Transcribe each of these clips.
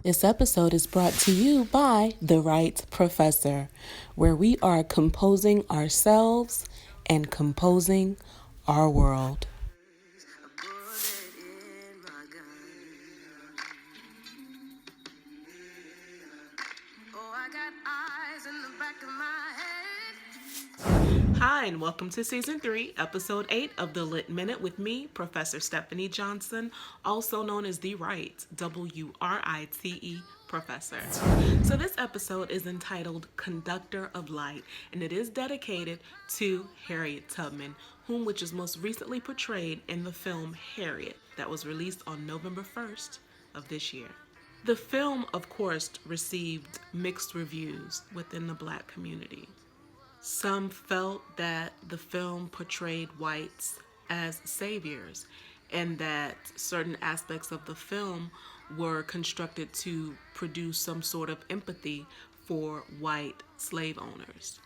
This episode is brought to you by The Right Professor, where we are composing ourselves and composing our world. Hi, and welcome to Season 3, Episode 8 of The Lit Minute with me, Professor Stephanie Johnson, also known as The Right, W-R-I-T-E, Professor. So this episode is entitled Conductor of LITe, and it is dedicated to Harriet Tubman, which is most recently portrayed in the film Harriet that was released on November 1st of this year. The film, of course, received mixed reviews within the Black community. Some felt that the film portrayed whites as saviors and that certain aspects of the film were constructed to produce some sort of empathy for white slave owners.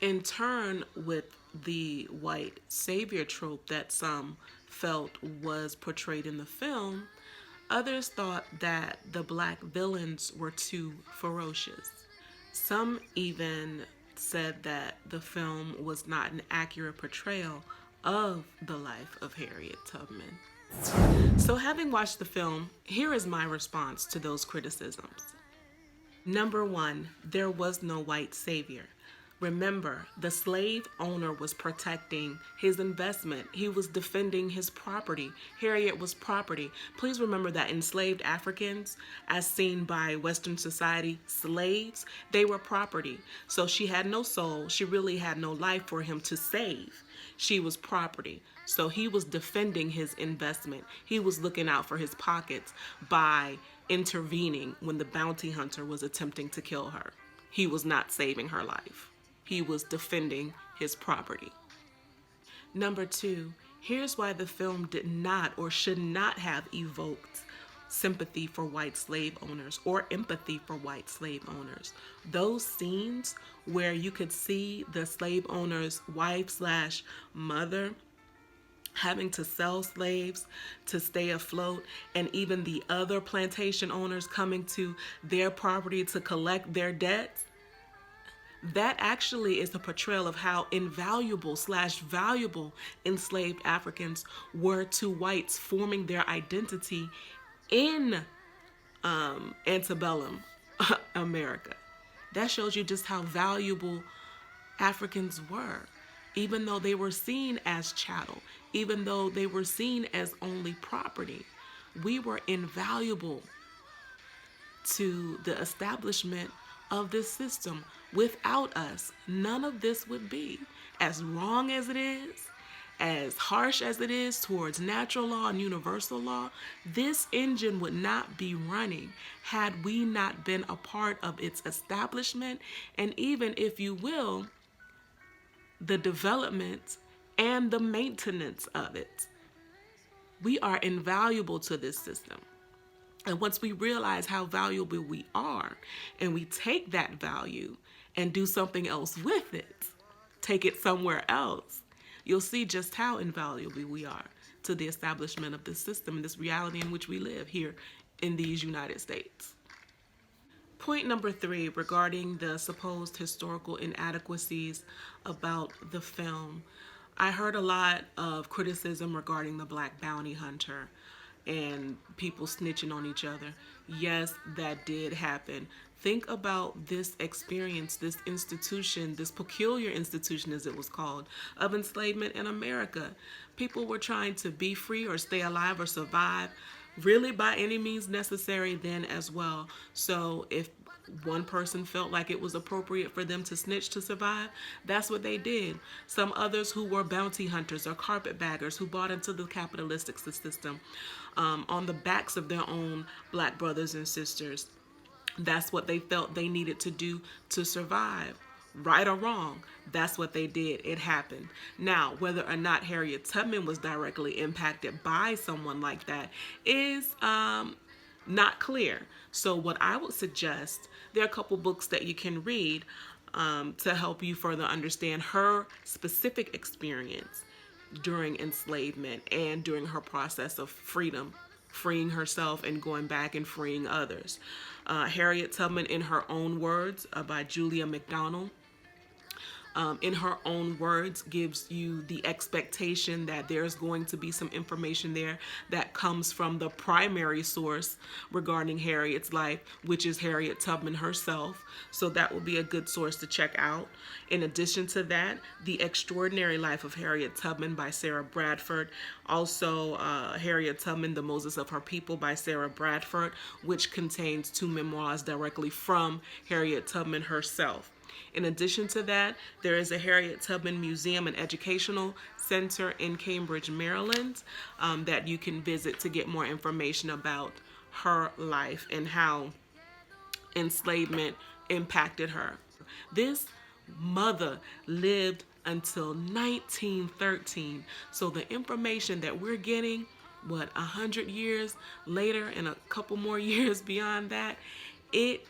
In turn, with the white savior trope that some felt was portrayed in the film, others thought that the Black villains were too ferocious. Some even said that the film was not an accurate portrayal of the life of Harriet Tubman. So, having watched the film, here is my response to those criticisms. Number one, there was no white savior. Remember, the slave owner was protecting his investment. He was defending his property. Harriet was property. Please remember that enslaved Africans, as seen by Western society, slaves, they were property. So she had no soul. She really had no life for him to save. She was property. So he was defending his investment. He was looking out for his pockets by intervening when the bounty hunter was attempting to kill her. He was not saving her life. He was defending his property. Number two, here's why the film did not or should not have evoked sympathy for white slave owners or empathy for white slave owners. Those scenes where you could see the slave owner's wife/mother having to sell slaves to stay afloat, and even the other plantation owners coming to their property to collect their debts, that actually is a portrayal of how invaluable/valuable enslaved Africans were to whites forming their identity in antebellum America. That shows you just how valuable Africans were, even though they were seen as chattel, even though they were seen as only property. We were invaluable to the establishment of this system. Without us, none of this would be. As wrong as it is, as harsh as it is towards natural law and universal law, this engine would not be running had we not been a part of its establishment and even, if you will, the development and the maintenance of it. We are invaluable to this system. And once we realize how valuable we are, and we take that value and do something else with it, take it somewhere else, you'll see just how invaluable we are to the establishment of this system and this reality in which we live here in these United States. Point number three, regarding the supposed historical inadequacies about the film. I heard a lot of criticism regarding the Black bounty hunter and people snitching on each other. Yes, that did happen. Think about this experience, this institution, this peculiar institution as it was called, of enslavement in America. People were trying to be free or stay alive or survive, really by any means necessary then as well. So if one person felt like it was appropriate for them to snitch to survive, that's what they did. Some others who were bounty hunters or carpetbaggers who bought into the capitalistic system on the backs of their own Black brothers and sisters, that's what they felt they needed to do to survive. Right or wrong, that's what they did. It happened. Now, whether or not Harriet Tubman was directly impacted by someone like that is not clear. So what I would suggest, there are a couple books that you can read to help you further understand her specific experience during enslavement and during her process of freedom freeing herself and going back and freeing others. Harriet Tubman, in her own words, by Julia McDonald, in her own words, gives you the expectation that there's going to be some information there that comes from the primary source regarding Harriet's life, which is Harriet Tubman herself. So that will be a good source to check out. In addition to that, The Extraordinary Life of Harriet Tubman by Sarah Bradford. Also, Harriet Tubman, The Moses of Her People by Sarah Bradford, which contains 2 memoirs directly from Harriet Tubman herself. In addition to that, there is a Harriet Tubman Museum and Educational Center in Cambridge, Maryland, that you can visit to get more information about her life and how enslavement impacted her. This mother lived until 1913, so the information that we're getting, 100 years later and a couple more years beyond that, it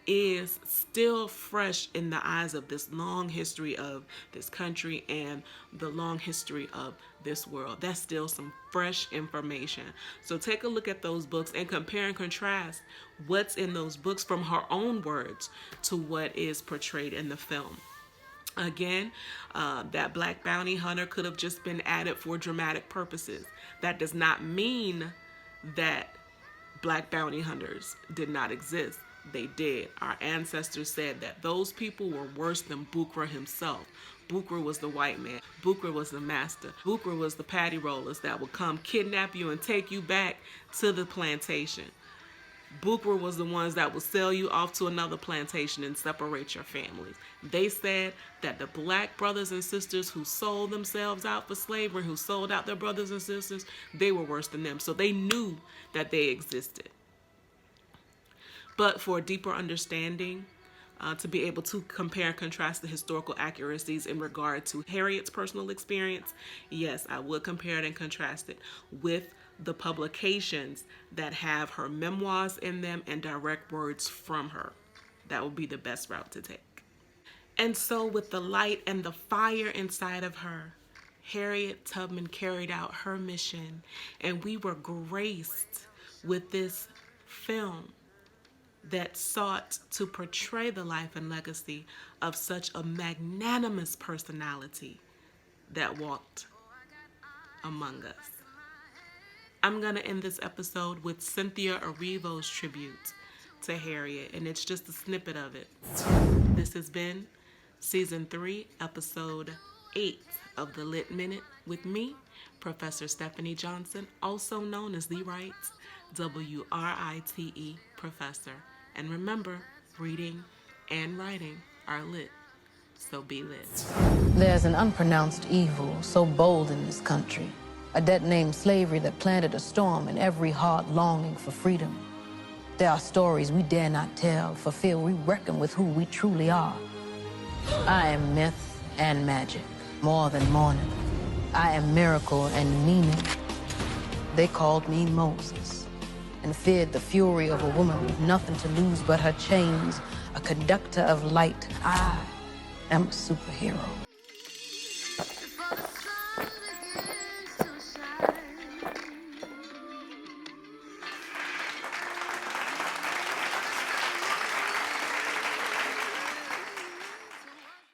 is still fresh in the eyes of this long history of this country and the long history of this world. That's still some fresh information. So take a look at those books and compare and contrast what's in those books from her own words to what is portrayed in the film. Again, that black bounty hunter could have just been added for dramatic purposes. That does not mean that black bounty hunters did not exist. They did. Our ancestors said that those people were worse than Bukra himself. Bukra was the white man. Bukra was the master. Bukra was the patty rollers that would come kidnap you and take you back to the plantation. Bukra was the ones that would sell you off to another plantation and separate your families. They said that the black brothers and sisters who sold themselves out for slavery, who sold out their brothers and sisters, they were worse than them. So they knew that they existed. But for a deeper understanding, to be able to compare and contrast the historical accuracies in regard to Harriet's personal experience, yes, I would compare it and contrast it with the publications that have her memoirs in them and direct words from her. That would be the best route to take. And so with the light and the fire inside of her, Harriet Tubman carried out her mission, and we were graced with this film that sought to portray the life and legacy of such a magnanimous personality that walked among us. I'm going to end this episode with Cynthia Erivo's tribute to Harriet, and it's just a snippet of it. This has been Season 3, Episode 8 of the Lit Minute with me, Professor Stephanie Johnson, also known as the Right, WRITE Professor. And remember, reading and writing are lit, so be lit. There's an unpronounced evil so bold in this country, a debt named slavery that planted a storm in every heart longing for freedom. There are stories we dare not tell for fear we reckon with who we truly are. I am myth and magic, more than morning. I am miracle and meaning. They called me Moses and feared the fury of a woman with nothing to lose but her chains, a conductor of light. I am a superhero.